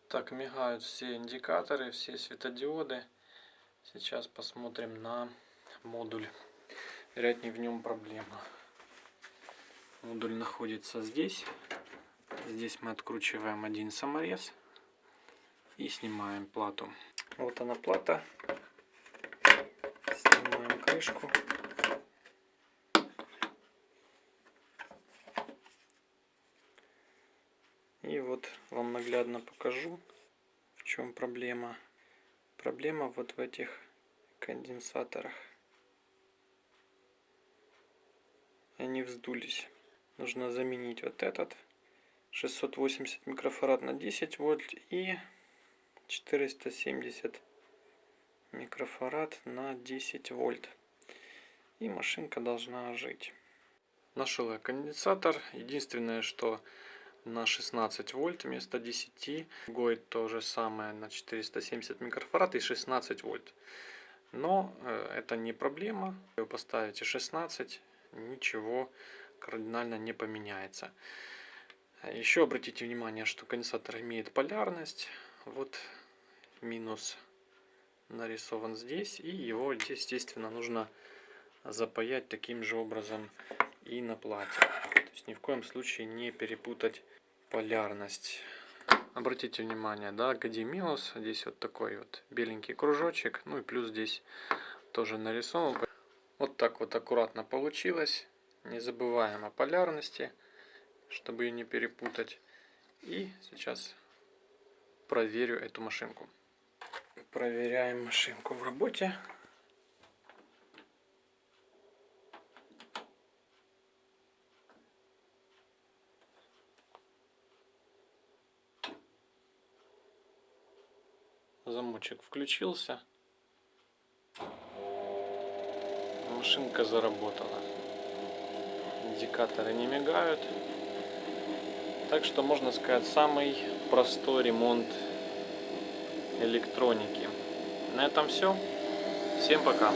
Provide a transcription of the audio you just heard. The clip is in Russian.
Так, мигают все индикаторы, все светодиоды. Сейчас посмотрим на модуль. Вероятнее, в нем проблема. Модуль находится здесь. Здесь мы откручиваем один саморез и снимаем плату. Вот она плата. Снимаем крышку. И вот вам наглядно покажу, в чем проблема. Проблема вот в этих конденсаторах. Они вздулись. Нужно заменить вот этот 680 микрофарад на 10 вольт и 470 микрофарад на 10 вольт. И машинка должна ожить. Нашел я конденсатор. Единственное, что на 16 вольт вместо 10. Другой то же самое на 470 микрофарад и 16 вольт. Но это не проблема. Вы поставите 16, ничего кардинально не поменяется. Еще обратите внимание, что конденсатор имеет полярность. Вот минус нарисован здесь. И его, естественно, нужно запаять таким же образом и на плате. То есть ни в коем случае не перепутать полярность. Обратите внимание, да, где минус, здесь вот такой вот беленький кружочек, ну и плюс здесь тоже нарисован. Вот так вот аккуратно получилось. Не забываем о полярности, чтобы ее не перепутать. И сейчас проверю эту машинку. Проверяем машинку в работе. Замочек включился. Машинка заработала. Индикаторы не мигают. Так что можно сказать, самый простой ремонт электроники. На этом все. Всем пока.